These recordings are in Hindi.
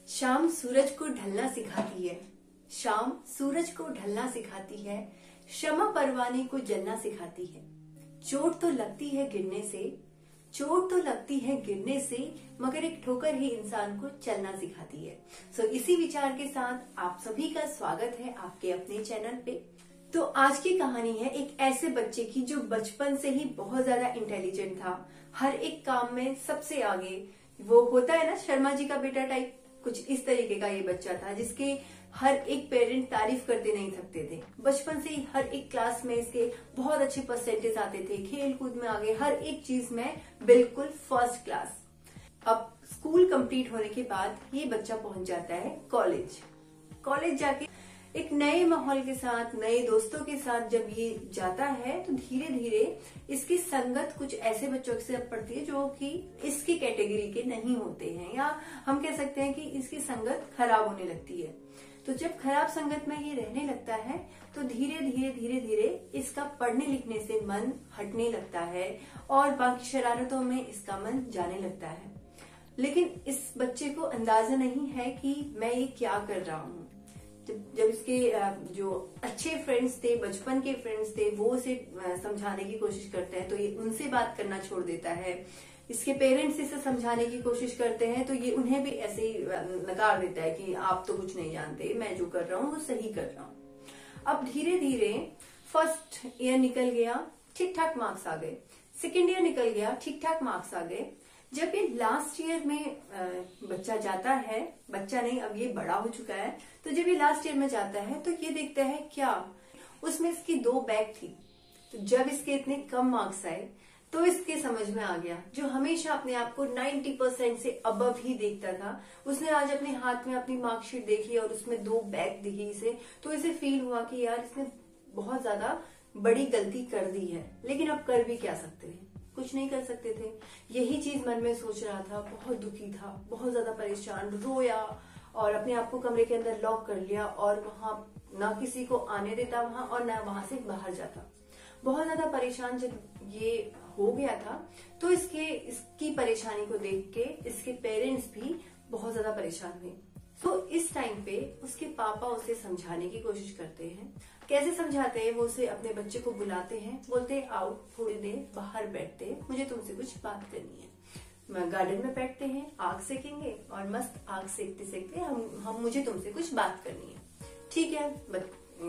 शाम सूरज को ढलना सिखाती है। शाम सूरज को ढलना सिखाती है। शमा परवाने को जलना सिखाती है। चोट तो लगती है गिरने से, चोट तो लगती है गिरने से, मगर एक ठोकर ही इंसान को चलना सिखाती है। इसी विचार के साथ आप सभी का स्वागत है आपके अपने चैनल पे। तो आज की कहानी है एक ऐसे बच्चे की जो बचपन से ही बहुत ज्यादा इंटेलिजेंट था, हर एक काम में सबसे आगे। वो होता है ना शर्मा जी का बेटा टाइप, कुछ इस तरीके का ये बच्चा था जिसके हर एक पेरेंट तारीफ करते नहीं थकते थे। बचपन से ही हर एक क्लास में इसके बहुत अच्छे परसेंटेज आते थे, खेल कूद में आगे, हर एक चीज में बिल्कुल फर्स्ट क्लास। अब स्कूल कंप्लीट होने के बाद ये बच्चा पहुंच जाता है कॉलेज। कॉलेज जाके एक नए माहौल के साथ, नए दोस्तों के साथ जब ये जाता है तो धीरे धीरे इसकी संगत कुछ ऐसे बच्चों से पड़ती है जो कि इसकी कैटेगरी के नहीं होते हैं, या हम कह सकते हैं कि इसकी संगत खराब होने लगती है। तो जब खराब संगत में ये रहने लगता है तो धीरे धीरे धीरे धीरे इसका पढ़ने लिखने से मन हटने लगता है और बाकी शरारतों में इसका मन जाने लगता है। लेकिन इस बच्चे को अंदाजा नहीं है कि मैं ये क्या कर रहा हूँ। जब इसके जो अच्छे फ्रेंड्स थे, बचपन के फ्रेंड्स थे, वो उसे समझाने की कोशिश करते हैं तो ये उनसे बात करना छोड़ देता है। इसके पेरेंट्स इसे समझाने की कोशिश करते हैं तो ये उन्हें भी ऐसे ही नकार देता है कि आप तो कुछ नहीं जानते, मैं जो कर रहा हूँ वो सही कर रहा हूँ। अब धीरे धीरे फर्स्ट ईयर निकल गया, ठीक ठाक मार्क्स आ गए। सेकेंड ईयर निकल गया, ठीक ठाक मार्क्स आ गए। जब ये लास्ट ईयर में बच्चा जाता है, बच्चा नहीं अब ये बड़ा हो चुका है, तो जब ये लास्ट ईयर में जाता है तो ये देखता है क्या उसमें इसकी 2 बैग थी। तो जब इसके इतने कम मार्क्स आए तो इसके समझ में आ गया, जो हमेशा अपने आप को 90% से अबव ही देखता था, उसने आज अपने हाथ में अपनी मार्कशीट देखी और उसमें 2 बैग दिखी इसे, तो इसे फील हुआ कि यार इसने बहुत ज्यादा बड़ी गलती कर दी है। लेकिन अब कर भी क्या सकते हैं, कुछ नहीं कर सकते थे। यही चीज मन में सोच रहा था, बहुत दुखी था, बहुत ज्यादा परेशान, रोया और अपने आप को कमरे के अंदर लॉक कर लिया और वहां ना किसी को आने देता वहां और ना वहां से बाहर जाता। बहुत ज्यादा परेशान जब ये हो गया था तो इसकी परेशानी को देख के इसके पेरेंट्स भी बहुत ज्यादा परेशान हुए। तो इस टाइम पे उसके पापा उसे समझाने की कोशिश करते हैं। कैसे समझाते हैं, वो उसे अपने बच्चे को बुलाते हैं, बोलते हैं आओ थोड़ी देर बाहर बैठते हैं, मुझे तुमसे कुछ बात करनी है। गार्डन में बैठते हैं, आग सेकेंगे और मस्त आग सेकते सेकते हम मुझे तुमसे कुछ बात करनी है। ठीक है,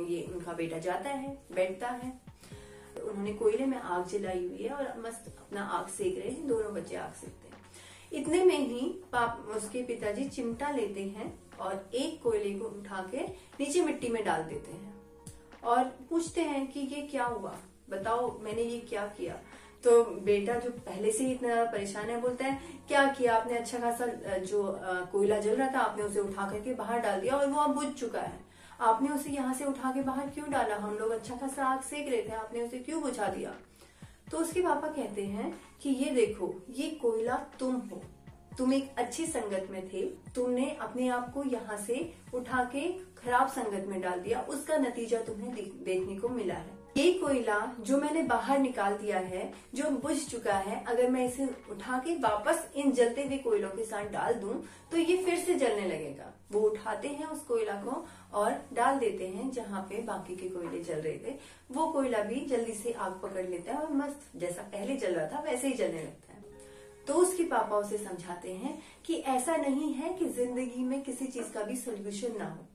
ये उनका बेटा जाता है, बैठता है। उन्होंने कोयले में आग जलाई हुई है और मस्त अपना आग सेक रहे हैं, दोनों बच्चे आग सेकते हैं। इतने में ही उसके पिताजी चिमटा लेते हैं और एक कोयले को उठा के नीचे मिट्टी में डाल देते हैं और पूछते हैं कि ये क्या हुआ, बताओ मैंने ये क्या किया। तो बेटा जो पहले से ही इतना परेशान है बोलता है क्या किया आपने, अच्छा खासा जो कोयला जल रहा था आपने उसे उठा करके बाहर डाल दिया और वो अब बुझ चुका है। आपने उसे यहाँ से उठा के बाहर क्यों डाला, हम लोग अच्छा खासा आग सेक रहे थे, आपने उसे क्यों बुझा दिया। तो उसके पापा कहते हैं कि ये देखो, ये कोयला तुम हो, तुम एक अच्छी संगत में थे, तुमने अपने आप को यहाँ से उठा के खराब संगत में डाल दिया, उसका नतीजा तुम्हें देखने को मिला है। ये कोयला जो मैंने बाहर निकाल दिया है, जो बुझ चुका है, अगर मैं इसे उठा के वापस इन जलते हुए कोयलों के साथ डाल दूं तो ये फिर से जलने लगेगा। वो उठाते हैं उस कोयला को और डाल देते हैं जहाँ पे बाकी के कोयले जल रहे थे। वो कोयला भी जल्दी से आग पकड़ लेता है और मस्त जैसा पहले जल रहा था वैसे ही जलने लगता है। तो उसके पापा उसे समझाते हैं कि ऐसा नहीं है कि जिंदगी में किसी चीज का भी सोल्यूशन ना हो,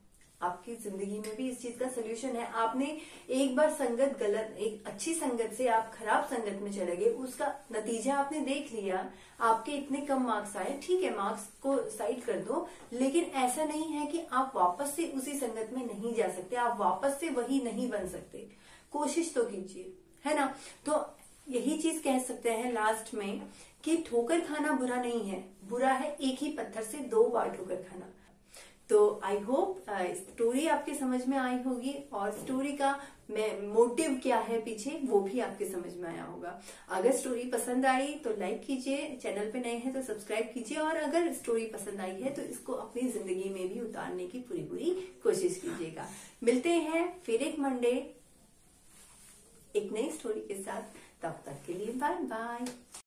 आपकी जिंदगी में भी इस चीज का सोल्यूशन है। आपने एक बार संगत गलत, एक अच्छी संगत से आप खराब संगत में चले गए, उसका नतीजा आपने देख लिया, आपके इतने कम मार्क्स आए, ठीक है मार्क्स को साइड कर दो, लेकिन ऐसा नहीं है कि आप वापस से उसी संगत में नहीं जा सकते, आप वापस से वही नहीं बन सकते। कोशिश तो कीजिए, है ना। तो यही चीज कह सकते हैं लास्ट में कि ठोकर खाना बुरा नहीं है, बुरा है एक ही पत्थर से 2 बार ठोकर खाना। तो आई होप स्टोरी आपके समझ में आई होगी और स्टोरी का मोटिव क्या है पीछे वो भी आपके समझ में आया होगा। अगर स्टोरी पसंद आई तो लाइक कीजिए, चैनल पे नए हैं तो सब्सक्राइब कीजिए, और अगर स्टोरी पसंद आई है तो इसको अपनी जिंदगी में भी उतारने की पूरी कोशिश कीजिएगा। मिलते हैं फिर एक मंडे एक नई स्टोरी के साथ, तब तक के लिए बाय बाय।